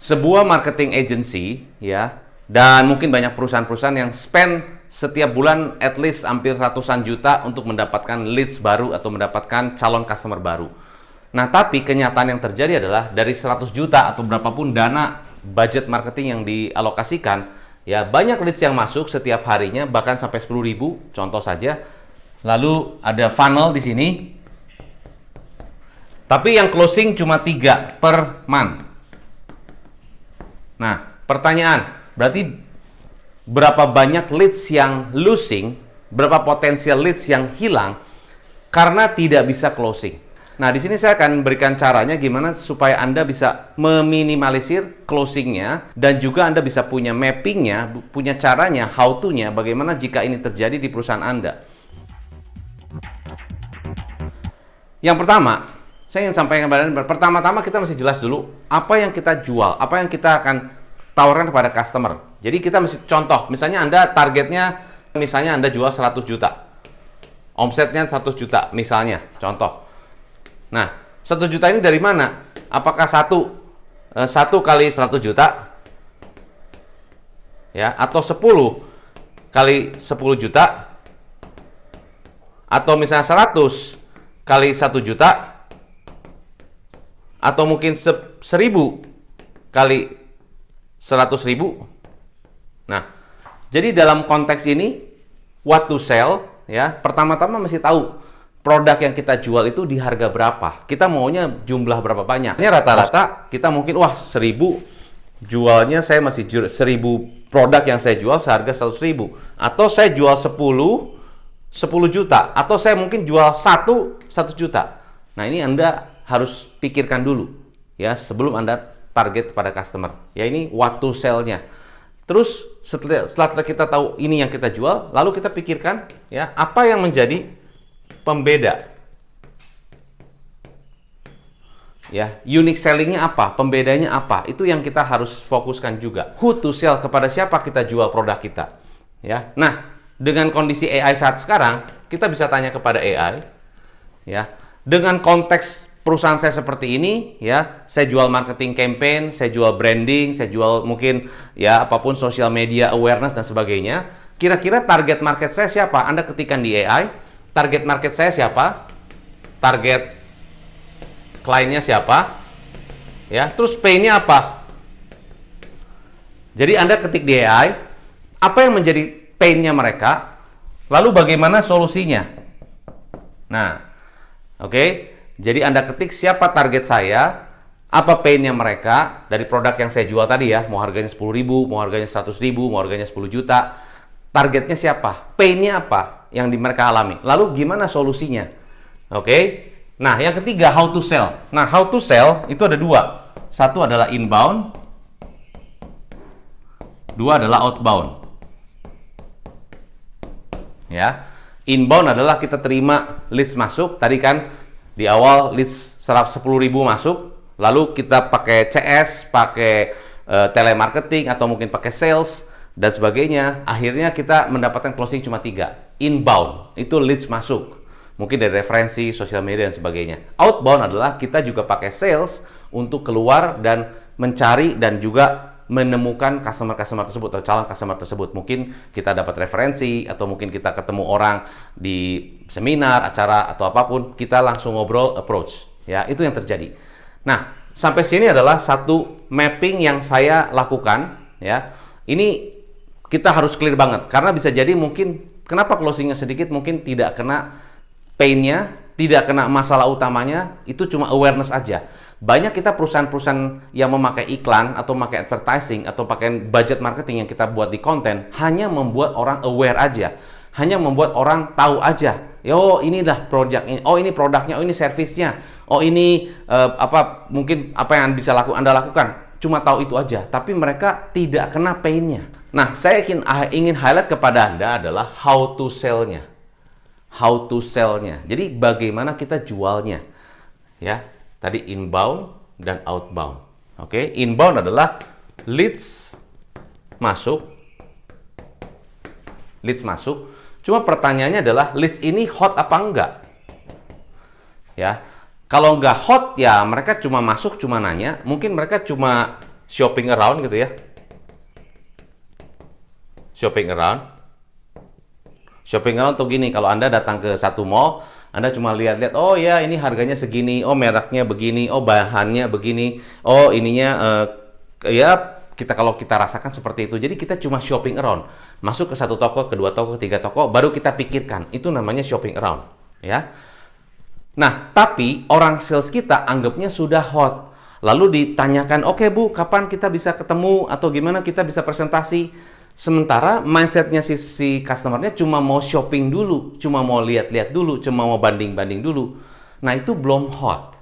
sebuah marketing agency ya, dan mungkin banyak perusahaan-perusahaan yang spend setiap bulan at least hampir ratusan juta untuk mendapatkan leads baru atau mendapatkan calon customer baru. Nah, tapi kenyataan yang terjadi adalah dari 100 juta atau berapapun dana budget marketing yang dialokasikan, ya banyak leads yang masuk setiap harinya, bahkan sampai 10.000 contoh saja. Lalu ada funnel di sini. Tapi yang closing cuma 3 per month. Nah, pertanyaan, berarti berapa banyak leads yang losing, berapa potensial leads yang hilang karena tidak bisa closing. Nah, di sini saya akan berikan caranya gimana supaya Anda bisa meminimalisir closingnya, dan juga Anda bisa punya mappingnya, punya caranya, how to-nya, bagaimana jika ini terjadi di perusahaan Anda. Yang pertama, saya ingin sampaikan kepada Anda, pertama-tama kita mesti jelas dulu apa yang kita jual, apa yang kita akan tawarkan kepada customer. Jadi kita mesti contoh, misalnya Anda targetnya, misalnya Anda jual 100 juta. Omsetnya 100 juta misalnya, contoh. Nah, 1 juta ini dari mana? Apakah satu kali 100 juta? Ya, atau 10 kali 10 juta? Atau misalnya 100 kali 1 juta? Atau mungkin 1000 kali 100.000? Nah, jadi dalam konteks ini, what to sell, ya, pertama-tama mesti tahu produk yang kita jual itu di harga berapa. Kita maunya jumlah berapa banyak. Rata-rata kita mungkin, wah 1000 jualnya, saya masih 1000 produk yang saya jual seharga 100.000. Atau saya jual 10 juta. Atau saya mungkin jual 1 juta. Nah, ini Anda harus pikirkan dulu ya sebelum Anda target pada customer. Ya, ini what to sell-nya. Terus setelah kita tahu ini yang kita jual, lalu kita pikirkan ya apa yang menjadi pembeda. Ya, unique selling-nya apa? Pembedanya apa? Itu yang kita harus fokuskan juga. Who to sell, kepada siapa kita jual produk kita. Ya. Nah, dengan kondisi AI saat sekarang, kita bisa tanya kepada AI ya. Dengan konteks perusahaan saya seperti ini ya, saya jual marketing campaign, saya jual branding, saya jual mungkin ya apapun social media awareness dan sebagainya. Kira-kira target market saya siapa? Anda ketikkan di AI. Target market saya siapa? Target kliennya siapa? Ya, terus pay-nya apa? Jadi Anda ketik di AI, apa yang menjadi pain-nya mereka? Lalu bagaimana solusinya? Nah, oke. Jadi Anda ketik siapa target saya, apa pain-nya mereka dari produk yang saya jual tadi ya, mau harganya 10.000, mau harganya 100.000, mau harganya 10 juta. Targetnya siapa? Pain-nya apa yang mereka alami? Lalu gimana solusinya? Oke. Nah, yang ketiga, how to sell. Nah, how to sell itu ada 2. Satu adalah inbound, 2 adalah outbound. Ya. Inbound adalah kita terima leads masuk. Tadi kan di awal leads 10.000 masuk, lalu kita pakai CS, pakai telemarketing atau mungkin pakai sales dan sebagainya, akhirnya kita mendapatkan closing cuma 3. Inbound, itu leads masuk. Mungkin dari referensi, sosial media, dan sebagainya. Outbound adalah kita juga pakai sales untuk keluar dan mencari dan juga menemukan customer-customer tersebut atau calon customer tersebut. Mungkin kita dapat referensi, atau mungkin kita ketemu orang di seminar, acara, atau apapun, kita langsung ngobrol, approach. Ya, itu yang terjadi. Nah, sampai sini adalah satu mapping yang saya lakukan. Ya, ini kita harus clear banget, karena bisa jadi mungkin kenapa closingnya sedikit, mungkin tidak kena pain-nya, tidak kena masalah utamanya, itu cuma awareness aja. Banyak kita perusahaan-perusahaan yang memakai iklan atau memakai advertising atau pakai budget marketing yang kita buat di konten hanya membuat orang aware aja, hanya membuat orang tahu aja. Oh, inilah produknya, oh ini produknya, oh ini servisnya, oh ini mungkin apa yang bisa Anda lakukan. Cuma tahu itu aja, tapi mereka tidak kena pain-nya. Nah, saya ingin highlight kepada Anda adalah how to sell-nya. How to sell-nya. Jadi bagaimana kita jualnya. Ya, tadi inbound dan outbound. Oke, inbound adalah leads masuk. Leads masuk. Cuma pertanyaannya adalah leads ini hot apa enggak? Ya. Kalau nggak hot ya mereka cuma masuk, cuma nanya. Mungkin mereka cuma shopping around gitu ya. Shopping around. Shopping around tuh gini, kalau Anda datang ke satu mall, Anda cuma lihat-lihat, oh ya ini harganya segini, oh mereknya begini, oh bahannya begini, oh ininya ya kalau kita rasakan seperti itu. Jadi kita cuma shopping around. Masuk ke satu toko, kedua toko, ketiga toko, baru kita pikirkan. Itu namanya shopping around, ya. Nah, tapi orang sales kita anggapnya sudah hot. Lalu ditanyakan, oke Bu, kapan kita bisa ketemu atau gimana kita bisa presentasi? Sementara mindsetnya si customernya cuma mau shopping dulu, cuma mau lihat-lihat dulu, cuma mau banding-banding dulu. Nah itu belum hot,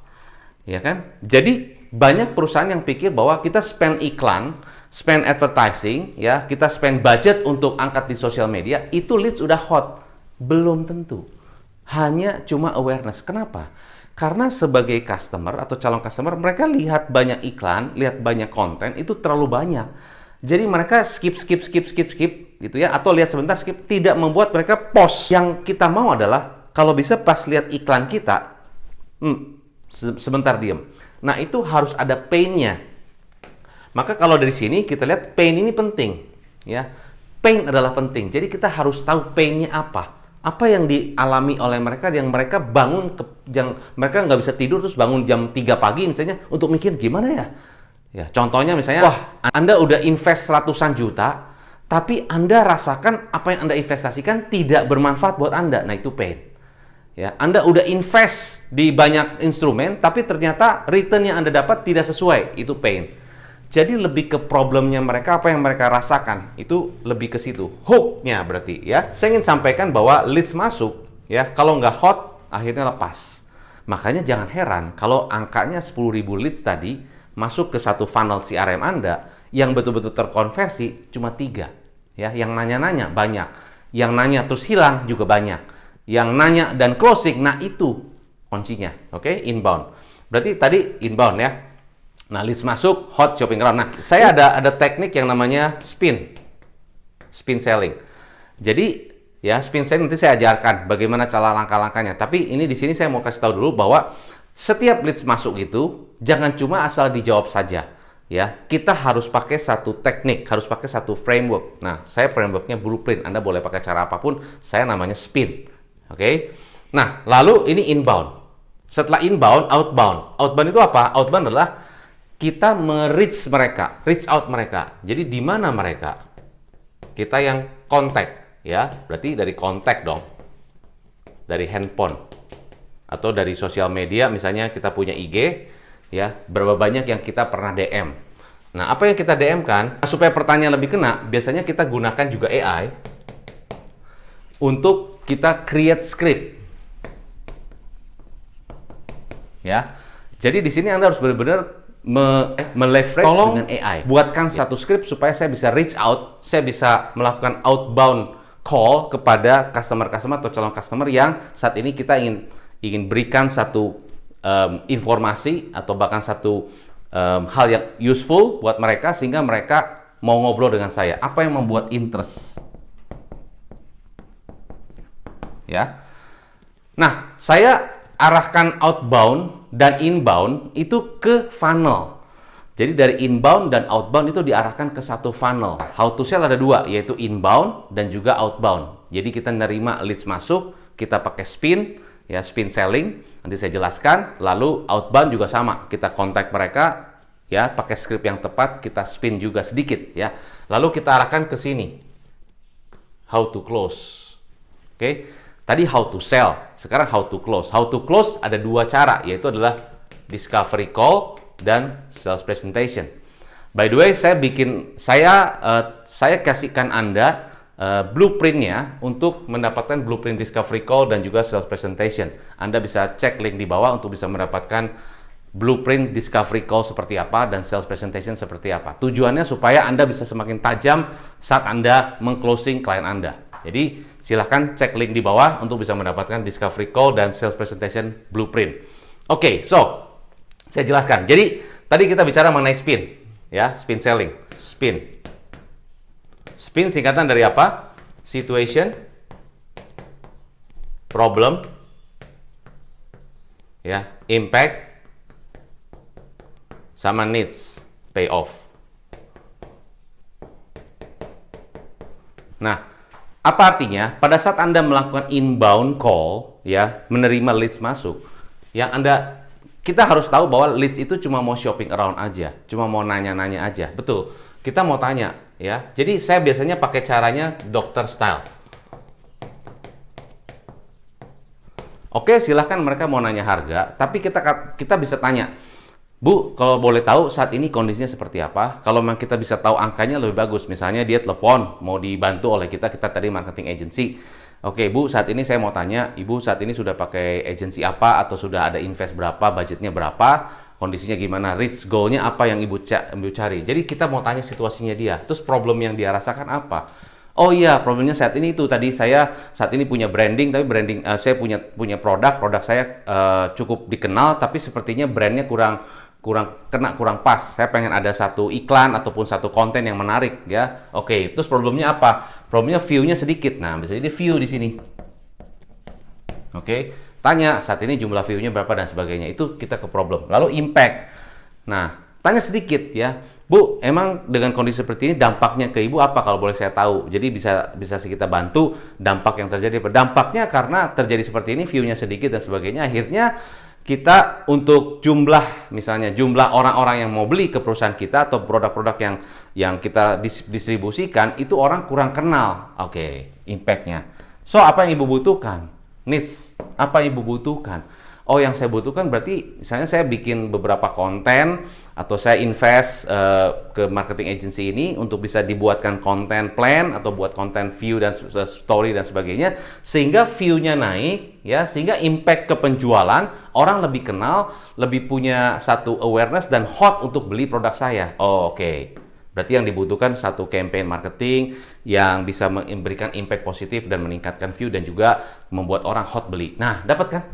ya kan? Jadi banyak perusahaan yang pikir bahwa kita spend iklan, spend advertising, ya kita spend budget untuk angkat di sosial media, itu leads udah hot. Belum tentu. Hanya cuma awareness. Kenapa? Karena sebagai customer atau calon customer, mereka lihat banyak iklan, lihat banyak konten, itu terlalu banyak. Jadi mereka skip gitu ya, atau lihat sebentar skip, tidak membuat mereka pause. Yang kita mau adalah kalau bisa pas lihat iklan kita, sebentar diem. Nah itu harus ada pain-nya. Maka kalau dari sini kita lihat pain ini penting, ya. Pain adalah penting. Jadi kita harus tahu pain-nya apa. Apa yang dialami oleh mereka yang mereka bangun, yang mereka nggak bisa tidur terus bangun jam 3 pagi misalnya untuk mikir gimana ya. Ya, contohnya misalnya, wah, Anda udah invest ratusan juta, tapi Anda rasakan apa yang Anda investasikan tidak bermanfaat buat Anda. Nah, itu pain. Ya, Anda udah invest di banyak instrumen, tapi ternyata return yang Anda dapat tidak sesuai. Itu pain. Jadi lebih ke problemnya mereka, apa yang mereka rasakan. Itu lebih ke situ. Hook-nya berarti, ya. Saya ingin sampaikan bahwa leads masuk, ya, kalau nggak hot, akhirnya lepas. Makanya jangan heran kalau angkanya 10.000 leads tadi, masuk ke satu funnel CRM Anda yang betul-betul terkonversi cuma 3, ya. Yang nanya-nanya banyak, yang nanya terus hilang juga banyak, yang nanya dan closing. Nah itu kuncinya, oke? Inbound. Berarti tadi inbound ya. Nah leads masuk, hot, shopping around. Nah saya ada teknik yang namanya spin selling. Jadi ya spin selling nanti saya ajarkan bagaimana cara langkah-langkahnya. Tapi ini di sini saya mau kasih tahu dulu bahwa setiap leads masuk itu jangan cuma asal dijawab saja, ya. Kita harus pakai satu teknik, harus pakai satu framework. Nah, saya frameworknya blueprint. Anda boleh pakai cara apapun. Saya namanya spin, oke? Nah, lalu ini inbound. Setelah inbound, outbound. Outbound itu apa? Outbound adalah kita reach out mereka. Jadi di mana mereka? Kita yang kontak, ya. Berarti dari kontak dong, dari handphone. Atau dari sosial media, misalnya kita punya IG, ya, berapa banyak yang kita pernah DM. Nah, apa yang kita DM kan, supaya pertanyaan lebih kena, biasanya kita gunakan juga AI untuk kita create script. Ya, jadi di sini Anda harus benar-benar meleverage dengan AI. Buatkan satu script supaya saya bisa reach out, saya bisa melakukan outbound call kepada customer-customer atau calon customer yang saat ini kita ingin berikan satu informasi atau bahkan satu hal yang useful buat mereka sehingga mereka mau ngobrol dengan saya. Apa yang membuat interest? Ya. Nah, saya arahkan outbound dan inbound itu ke funnel. Jadi dari inbound dan outbound itu diarahkan ke satu funnel. How to sell ada 2, yaitu inbound dan juga outbound. Jadi kita nerima leads masuk, kita pakai spin, ya, spin selling, nanti saya jelaskan. Lalu outbound juga sama, kita kontak mereka, ya, pakai script yang tepat, kita spin juga sedikit, ya. Lalu kita arahkan ke sini, how to close. Oke, tadi how to sell, sekarang how to close. How to close ada 2 cara, yaitu adalah discovery call dan sales presentation. By the way, saya kasihkan Anda blueprintnya untuk mendapatkan blueprint discovery call dan juga sales presentation. Anda bisa cek link di bawah untuk bisa mendapatkan blueprint discovery call seperti apa dan sales presentation seperti apa. Tujuannya supaya Anda bisa semakin tajam saat Anda meng-closing klien Anda. Jadi silahkan cek link di bawah untuk bisa mendapatkan discovery call dan sales presentation blueprint. Oke, so saya jelaskan. Jadi tadi kita bicara mengenai spin, ya, spin selling, spin. Spin singkatan dari apa? Situation, problem, ya, impact, sama needs, payoff. Nah, apa artinya? Pada saat Anda melakukan inbound call, ya, menerima leads masuk, yang kita harus tahu bahwa leads itu cuma mau shopping around aja, cuma mau nanya-nanya aja. Betul, kita mau tanya, ya. Jadi saya biasanya pakai caranya dokter style. Oke, silahkan mereka mau nanya harga, tapi kita bisa tanya, Bu, kalau boleh tahu saat ini kondisinya seperti apa? Kalau memang kita bisa tahu angkanya lebih bagus. Misalnya dia telepon, mau dibantu oleh kita tadi marketing agency. Oke, Bu, saat ini saya mau tanya, Ibu saat ini sudah pakai agensi apa atau sudah ada invest berapa, budgetnya berapa, kondisinya gimana, reach goal-nya apa yang Ibu cari. Jadi kita mau tanya situasinya dia, terus problem yang dia rasakan apa. Oh iya, problemnya saat ini itu tadi saya saat ini punya branding, tapi saya punya produk saya cukup dikenal, tapi sepertinya brandnya kurang pas. Saya pengen ada satu iklan ataupun satu konten yang menarik, ya. Oke, terus problemnya apa? Problemnya view-nya sedikit. Nah, bisa jadi view di sini. Oke, tanya saat ini jumlah view-nya berapa dan sebagainya. Itu kita ke problem. Lalu impact. Nah, tanya sedikit, ya. Bu, emang dengan kondisi seperti ini dampaknya ke Ibu apa kalau boleh saya tahu? Jadi bisa kita bantu dampak yang terjadi. Dampaknya karena terjadi seperti ini, view-nya sedikit dan sebagainya. Akhirnya kita untuk misalnya jumlah orang-orang yang mau beli ke perusahaan kita atau produk-produk yang kita distribusikan itu orang kurang kenal. Oke, impact-nya. So, apa yang Ibu butuhkan? Needs. Apa yang Ibu butuhkan? Oh, yang saya butuhkan berarti misalnya saya bikin beberapa konten atau saya invest ke marketing agency ini untuk bisa dibuatkan konten plan atau buat konten view dan story dan sebagainya sehingga view-nya naik, ya, sehingga impact ke penjualan, orang lebih kenal, lebih punya satu awareness dan hot untuk beli produk saya. Oh, oke. Berarti yang dibutuhkan satu campaign marketing yang bisa memberikan impact positif dan meningkatkan view dan juga membuat orang hot beli. Nah, dapat kan?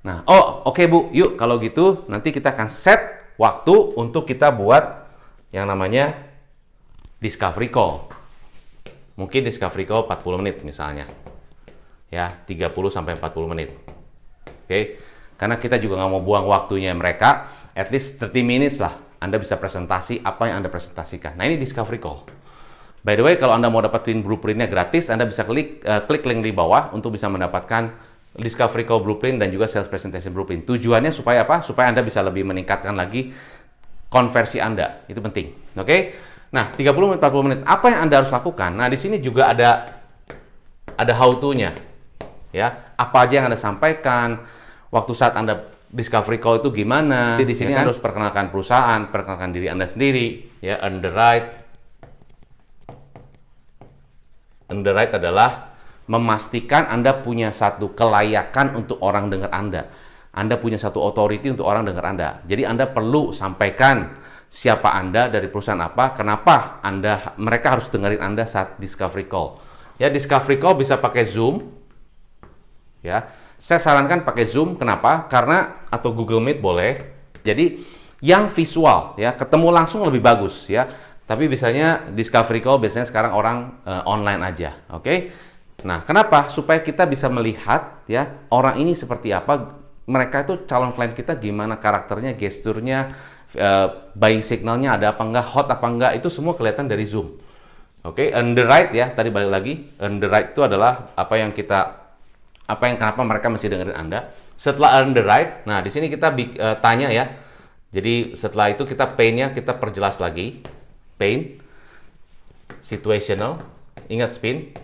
Nah, oke, Bu, yuk kalau gitu nanti kita akan set waktu untuk kita buat yang namanya discovery call. Mungkin discovery call 40 menit misalnya. Ya, 30 sampai 40 menit. Oke. Karena kita juga nggak mau buang waktunya mereka, at least 30 minutes lah. Anda bisa presentasi apa yang Anda presentasikan. Nah, ini discovery call. By the way, kalau Anda mau dapetin blueprintnya gratis, Anda bisa klik link di bawah untuk bisa mendapatkan discovery call blueprint dan juga sales presentation blueprint. Tujuannya supaya apa? Supaya Anda bisa lebih meningkatkan lagi konversi Anda. Itu penting. Oke? Nah, 30 menit 40 menit. Apa yang Anda harus lakukan? Nah, di sini juga ada how to-nya. Ya, apa aja yang Anda sampaikan waktu saat Anda discovery call itu gimana? Jadi di sini ya kan? Harus perkenalkan perusahaan, perkenalkan diri Anda sendiri, ya, earn the right. Earn the right adalah memastikan Anda punya satu kelayakan untuk orang dengar Anda. Anda punya satu authority untuk orang dengar Anda. Jadi Anda perlu sampaikan siapa Anda, dari perusahaan apa, kenapa mereka harus dengerin Anda saat discovery call. Ya, discovery call bisa pakai Zoom. Ya, saya sarankan pakai Zoom. Kenapa? Karena atau Google Meet boleh. Jadi yang visual, ya, ketemu langsung lebih bagus, ya. Tapi biasanya discovery call biasanya sekarang orang online aja, oke? Nah, kenapa? Supaya kita bisa melihat, ya, orang ini seperti apa, mereka itu calon klien kita gimana karakternya, gesturnya, buying signalnya ada apa enggak, hot apa enggak, itu semua kelihatan dari Zoom. Oke, earn the right, ya, tadi balik lagi, earn the right itu adalah kenapa mereka mesti dengerin Anda. Setelah earn the right, nah di sini kita tanya, ya. Jadi setelah itu kita pain-nya kita perjelas lagi. Pain, situational, ingat spin.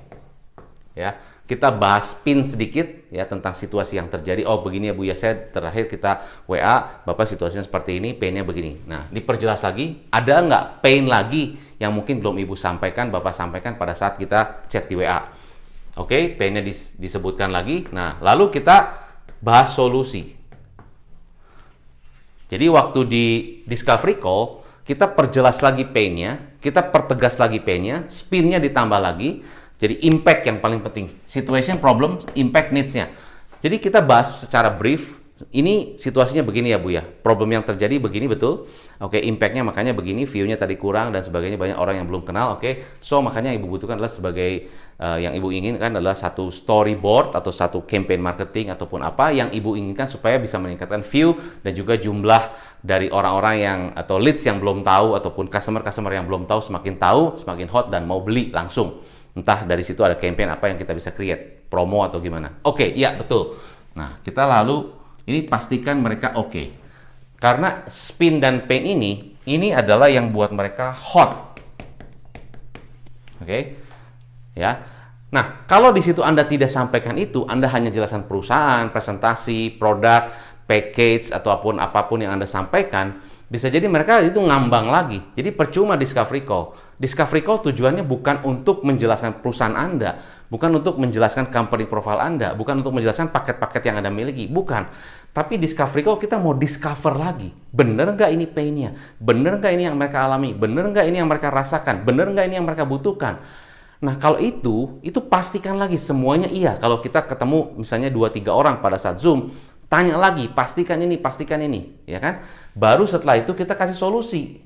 Ya, kita bahas spin sedikit, ya, tentang situasi yang terjadi. Oh, begini ya Bu, ya, saya terakhir kita WA, Bapak situasinya seperti ini, pain-nya begini. Nah, diperjelas lagi, ada nggak pain lagi yang mungkin belum Ibu sampaikan, Bapak sampaikan pada saat kita chat di WA. Oke, pain-nya disebutkan lagi. Nah, lalu kita bahas solusi. Jadi waktu di discovery call, kita perjelas lagi pain-nya, kita pertegas lagi pain-nya, spin-nya ditambah lagi. Jadi impact yang paling penting. Situation, problem, impact, needs-nya. Jadi kita bahas secara brief. Ini situasinya begini ya Bu ya. Problem yang terjadi begini, betul. Oke, impact-nya makanya begini, view-nya tadi kurang dan sebagainya, banyak orang yang belum kenal. Oke, so makanya Ibu butuhkan adalah sebagai yang Ibu inginkan adalah satu storyboard atau satu campaign marketing ataupun apa yang Ibu inginkan supaya bisa meningkatkan view dan juga jumlah dari orang-orang yang atau leads yang belum tahu ataupun customer yang belum tahu semakin hot dan mau beli langsung. Entah dari situ ada campaign apa yang kita bisa create, promo atau gimana. Oke, iya betul. Nah, kita lalu ini pastikan mereka oke. Karena spin dan pain ini adalah yang buat mereka hot. Oke. Ya. Nah, kalau di situ Anda tidak sampaikan itu, Anda hanya jelaskan perusahaan, presentasi, produk, package ataupun apapun yang Anda sampaikan, bisa jadi mereka itu ngambang lagi. Jadi percuma discovery call. Discovery call tujuannya bukan untuk menjelaskan perusahaan Anda, bukan untuk menjelaskan company profile Anda, bukan untuk menjelaskan paket-paket yang Anda miliki, bukan. Tapi discovery call kita mau discover lagi. Bener nggak ini pain-nya? Bener nggak ini yang mereka alami? Bener nggak ini yang mereka rasakan? Bener nggak ini yang mereka butuhkan? Nah, kalau itu pastikan lagi semuanya iya. Kalau kita ketemu misalnya 2-3 orang pada saat Zoom, tanya lagi, pastikan ini, ya kan? Baru setelah itu kita kasih solusi.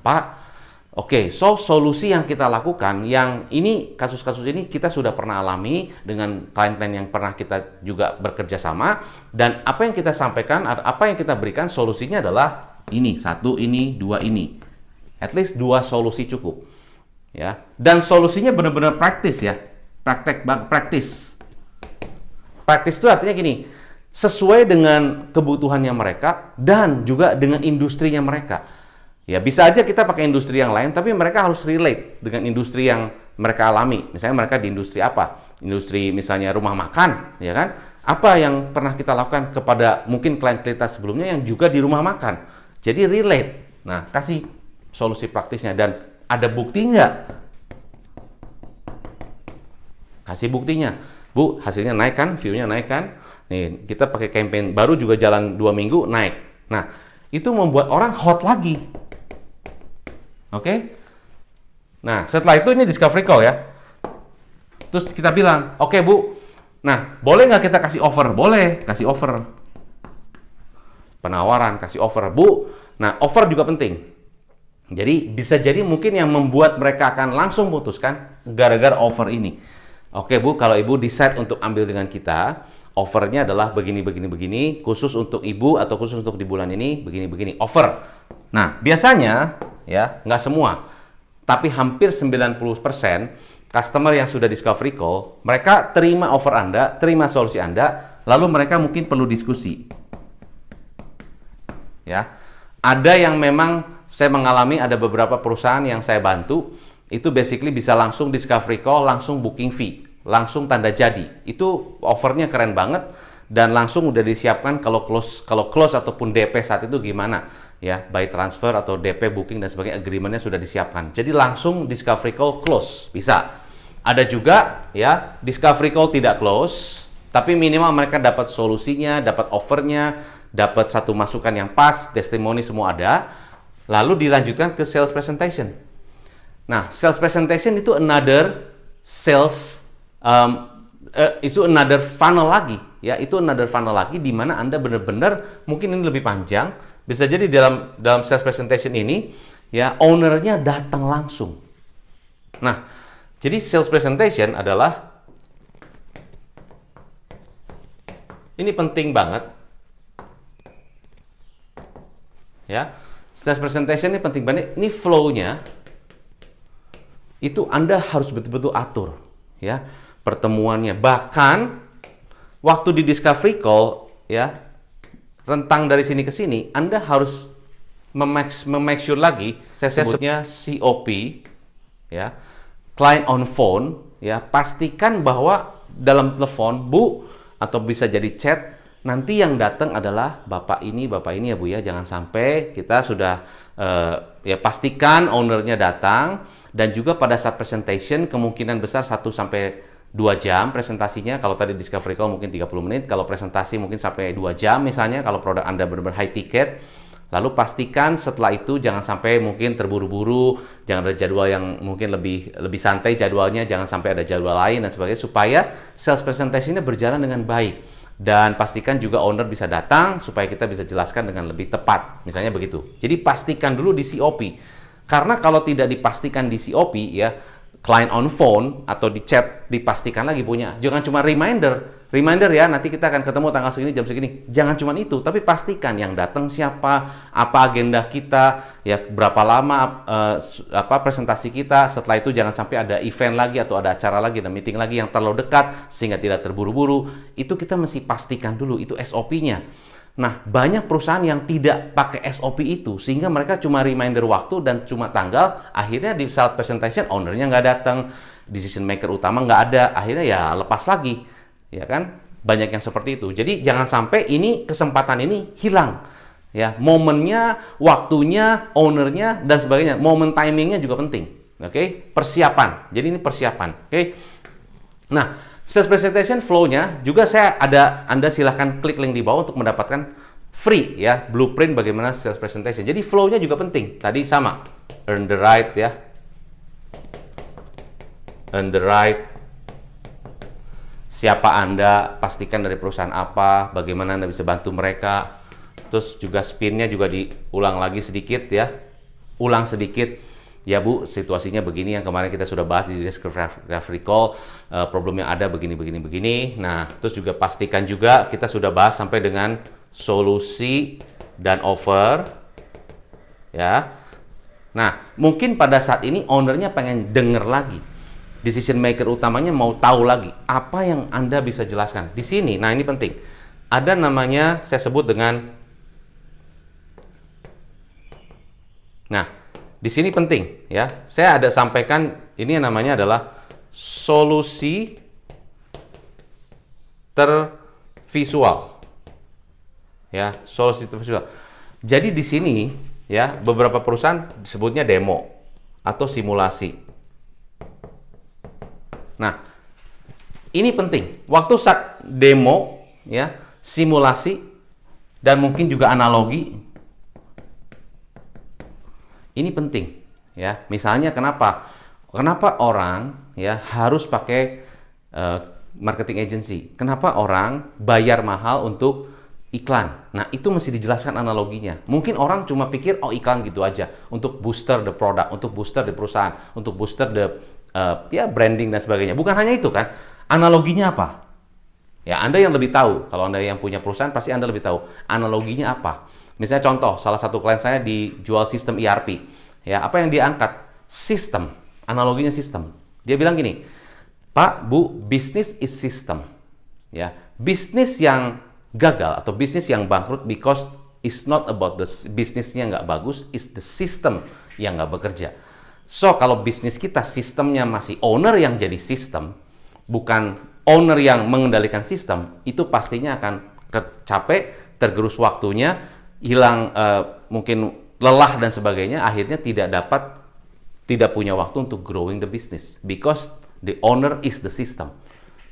Pak, oke, solusi yang kita lakukan, yang ini kasus-kasus ini kita sudah pernah alami dengan klien-klien yang pernah kita juga bekerja sama, dan apa yang kita sampaikan, apa yang kita berikan solusinya adalah ini, 1, ini, 2, ini. At least 2 solusi cukup. Ya, dan solusinya benar-benar praktis ya. Praktis itu artinya gini, sesuai dengan kebutuhannya mereka dan juga dengan industrinya mereka. Ya, bisa aja kita pakai industri yang lain, tapi mereka harus relate dengan industri yang mereka alami. Misalnya mereka di industri apa? Industri misalnya rumah makan, ya kan? Apa yang pernah kita lakukan kepada mungkin klien kita sebelumnya yang juga di rumah makan. Jadi relate. Nah, kasih solusi praktisnya dan ada bukti nggak? Kasih buktinya. Bu, hasilnya naik kan? View-nya naik kan? Nih, kita pakai campaign baru juga jalan 2 minggu, naik. Nah, itu membuat orang hot lagi. Oke? Nah, setelah itu ini discovery call ya. Terus kita bilang, oke Bu, nah boleh nggak kita kasih offer? Boleh, kasih offer. Penawaran, kasih offer. Bu, nah offer juga penting. Jadi bisa jadi mungkin yang membuat mereka akan langsung putuskan gara-gara offer ini. Oke Bu, kalau Ibu decide untuk ambil dengan kita, offernya adalah begini, khusus untuk Ibu atau khusus untuk di bulan ini, begini, offer. Nah, biasanya, ya, nggak semua, tapi hampir 90% customer yang sudah discovery call, mereka terima offer Anda, terima solusi Anda, lalu mereka mungkin perlu diskusi. Ya, ada yang memang saya mengalami, ada beberapa perusahaan yang saya bantu, itu basically bisa langsung discovery call, langsung booking fee, langsung tanda jadi. Itu offernya keren banget dan langsung udah disiapkan kalau close ataupun DP saat itu gimana ya, by transfer atau DP booking dan sebagainya, agreementnya sudah disiapkan. Jadi langsung discovery call close bisa. Ada juga ya discovery call tidak close, tapi minimal mereka dapat solusinya, dapat offernya, dapat satu masukan yang pas, testimoni semua ada. Lalu dilanjutkan ke sales presentation. Nah, sales presentation itu another sales, itu another funnel lagi, ya. Itu another funnel lagi di mana Anda benar-benar mungkin ini lebih panjang. Bisa jadi dalam sales presentation ini, ya ownernya datang langsung. Nah, jadi sales presentation adalah ini penting banget, ya. Sales presentation ini penting banget. Ini flow-nya itu Anda harus betul-betul atur, ya, pertemuannya. Bahkan waktu di discovery call, ya, rentang dari sini ke sini, Anda harus memake sure lagi, saya sebutnya COP, ya, client on phone, ya, pastikan bahwa dalam telepon, Bu, atau bisa jadi chat, nanti yang datang adalah Bapak ini ya Bu ya, jangan sampai kita sudah, ya pastikan ownernya datang. Dan juga pada saat presentation kemungkinan besar 1-2 jam presentasinya. Kalau tadi discovery call mungkin 30 menit, kalau presentasi mungkin sampai 2 jam misalnya kalau produk Anda benar-benar high ticket. Lalu pastikan setelah itu jangan sampai mungkin terburu-buru, jangan ada jadwal yang mungkin lebih santai jadwalnya, jangan sampai ada jadwal lain dan sebagainya, supaya sales presentation-nya berjalan dengan baik. Dan pastikan juga owner bisa datang supaya kita bisa jelaskan dengan lebih tepat, misalnya begitu. Jadi pastikan dulu di COP. Karena kalau tidak dipastikan di COP, ya, client on phone atau di chat dipastikan lagi punya. Jangan cuma reminder, reminder ya, nanti kita akan ketemu tanggal segini, jam segini. Jangan cuma itu, tapi pastikan yang datang siapa, apa agenda kita, ya berapa lama presentasi kita. Setelah itu jangan sampai ada event lagi atau ada acara lagi, ada meeting lagi yang terlalu dekat sehingga tidak terburu-buru. Itu kita mesti pastikan dulu, itu SOP-nya. Nah, banyak perusahaan yang tidak pakai SOP itu, sehingga mereka cuma reminder waktu dan cuma tanggal, akhirnya di saat presentation, owner-nya nggak datang, decision maker utama nggak ada, akhirnya ya lepas lagi, ya kan? Banyak yang seperti itu. Jadi jangan sampai ini kesempatan ini hilang, ya. Momennya, waktunya, owner-nya, dan sebagainya. Momen timingnya juga penting, oke? Persiapan. Jadi ini persiapan, oke? Nah, sales presentation flow-nya juga Anda silahkan klik link di bawah untuk mendapatkan free ya blueprint bagaimana sales presentation. Jadi flow-nya juga penting. Tadi sama, earn the right ya. Earn the right. Siapa Anda, pastikan dari perusahaan apa, bagaimana Anda bisa bantu mereka. Terus juga spin-nya juga diulang lagi sedikit ya. Ulang sedikit. Ya Bu, situasinya begini yang kemarin kita sudah bahas di discovery call, problem yang ada begini. Nah, terus juga pastikan juga kita sudah bahas sampai dengan solusi dan offer, ya. Nah, mungkin pada saat ini ownernya pengen denger lagi, decision maker utamanya mau tahu lagi apa yang Anda bisa jelaskan di sini. Nah, ini penting. Ada namanya saya sebut dengan, nah. Di sini penting ya. Saya ada sampaikan ini yang namanya adalah solusi tervisual. Ya, solusi tervisual. Jadi di sini ya beberapa perusahaan disebutnya demo atau simulasi. Nah, ini penting. Waktu saat demo ya, simulasi dan mungkin juga analogi. Ini penting ya. Misalnya kenapa orang ya harus pakai marketing agency? Kenapa orang bayar mahal untuk iklan? Nah, itu mesti dijelaskan analoginya. Mungkin orang cuma pikir oh iklan gitu aja untuk booster the product, untuk booster the perusahaan, untuk booster the branding dan sebagainya. Bukan hanya itu kan. Analoginya apa? Ya, Anda yang lebih tahu. Kalau Anda yang punya perusahaan pasti Anda lebih tahu. Analoginya apa? Misalnya contoh, salah satu klien saya dijual sistem ERP. Ya, apa yang dia angkat? Sistem. Analoginya sistem. Dia bilang gini, Pak, Bu, business is system. Ya, bisnis yang gagal atau bisnis yang bangkrut because it's not about the bisnisnya nggak bagus, it's the system yang nggak bekerja. So, kalau bisnis kita sistemnya masih owner yang jadi sistem, bukan owner yang mengendalikan sistem, itu pastinya akan capek, tergerus waktunya, hilang mungkin lelah dan sebagainya, akhirnya tidak punya waktu untuk growing the business because the owner is the system.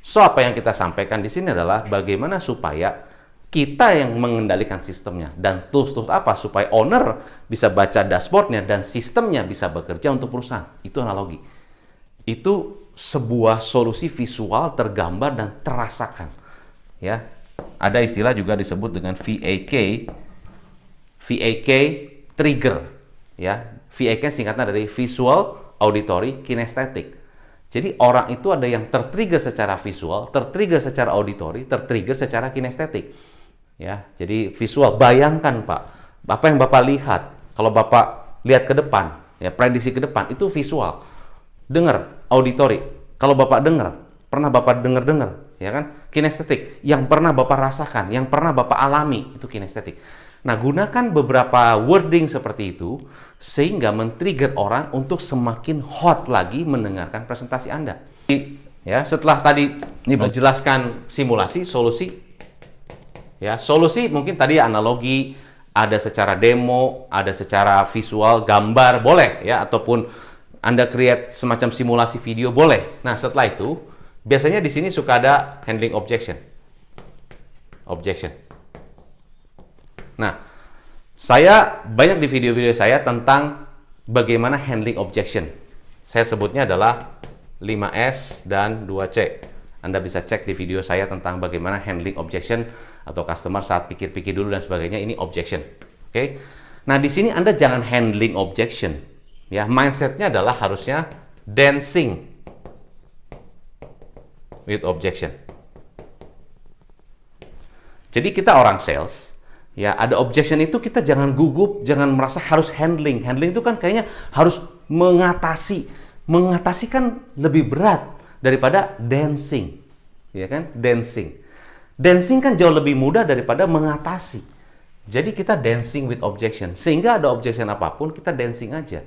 So apa yang kita sampaikan di sini adalah bagaimana supaya kita yang mengendalikan sistemnya dan tools apa supaya owner bisa baca dashboardnya dan sistemnya bisa bekerja untuk perusahaan. Itu analogi. Itu sebuah solusi visual tergambar dan terasakan. Ya, ada istilah juga disebut dengan VAK trigger, ya. VAK singkatan dari visual, auditory, kinesthetic. Jadi orang itu ada yang tertrigger secara visual, tertrigger secara auditory, tertrigger secara kinestetik. Ya, jadi visual. Bayangkan Pak, apa yang Bapak lihat, kalau Bapak lihat ke depan, ya prediksi ke depan itu visual. Dengar, auditory. Kalau Bapak dengar, pernah Bapak dengar, ya kan? Kinestetik, yang pernah Bapak rasakan, yang pernah Bapak alami, itu kinestetik. Nah, gunakan beberapa wording seperti itu sehingga men-trigger orang untuk semakin hot lagi mendengarkan presentasi Anda. Ya, setelah tadi ini menjelaskan simulasi, solusi. Ya, solusi mungkin tadi analogi, ada secara demo, ada secara visual, gambar, boleh ya, ataupun Anda create semacam simulasi video, boleh. Nah, setelah itu biasanya di sini suka ada handling objection. Nah, saya banyak di video-video saya tentang bagaimana handling objection. Saya sebutnya adalah 5S dan 2C. Anda bisa cek di video saya tentang bagaimana handling objection atau customer saat pikir-pikir dulu dan sebagainya. Ini objection. Oke. Nah, di sini Anda jangan handling objection. Ya, mindsetnya adalah harusnya dancing with objection. Jadi kita orang sales, ya ada objection itu kita jangan gugup, jangan merasa harus handling. Handling itu kan kayaknya harus mengatasi. Mengatasi kan lebih berat daripada dancing. Ya kan? Dancing. Dancing kan jauh lebih mudah daripada mengatasi. Jadi kita dancing with objection. Sehingga ada objection apapun, kita dancing aja.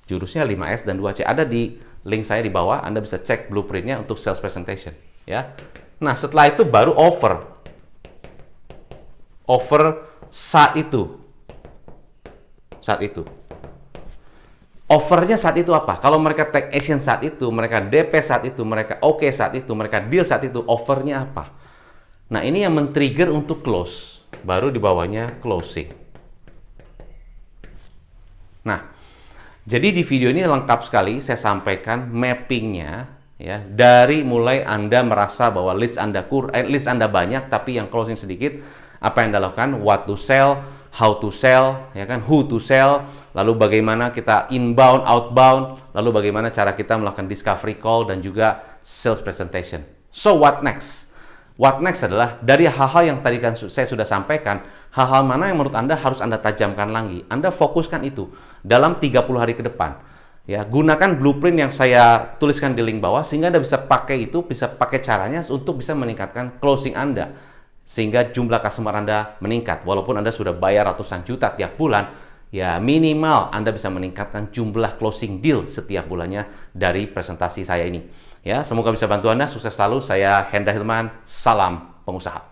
Jurusnya 5S dan 2C. Ada di link saya di bawah, Anda bisa cek blueprintnya untuk sales presentation. Ya. Nah, setelah itu baru offer. Offer saat itu. Saat itu. Offernya saat itu apa? Kalau mereka take action saat itu, mereka DP saat itu, mereka oke saat itu, mereka deal saat itu, offernya apa? Nah, ini yang men-trigger untuk close. Baru di bawahnya closing. Nah, jadi di video ini lengkap sekali saya sampaikan mappingnya, ya, dari mulai Anda merasa bahwa leads Anda banyak tapi yang closing sedikit, apa yang Anda lakukan, what to sell, how to sell, ya kan, who to sell, lalu bagaimana kita inbound, outbound, lalu bagaimana cara kita melakukan discovery call dan juga sales presentation. So what next? What next adalah dari hal-hal yang tadi kan saya sudah sampaikan, hal-hal mana yang menurut Anda harus Anda tajamkan lagi. Anda fokuskan itu dalam 30 hari ke depan. Ya, gunakan blueprint yang saya tuliskan di link bawah sehingga Anda bisa pakai itu, bisa pakai caranya untuk bisa meningkatkan closing Anda. Sehingga jumlah customer Anda meningkat. Walaupun Anda sudah bayar ratusan juta tiap bulan, ya minimal Anda bisa meningkatkan jumlah closing deal setiap bulannya dari presentasi saya ini. Ya, semoga bisa bantu Anda. Sukses selalu. Saya Hendra Hilman. Salam pengusaha.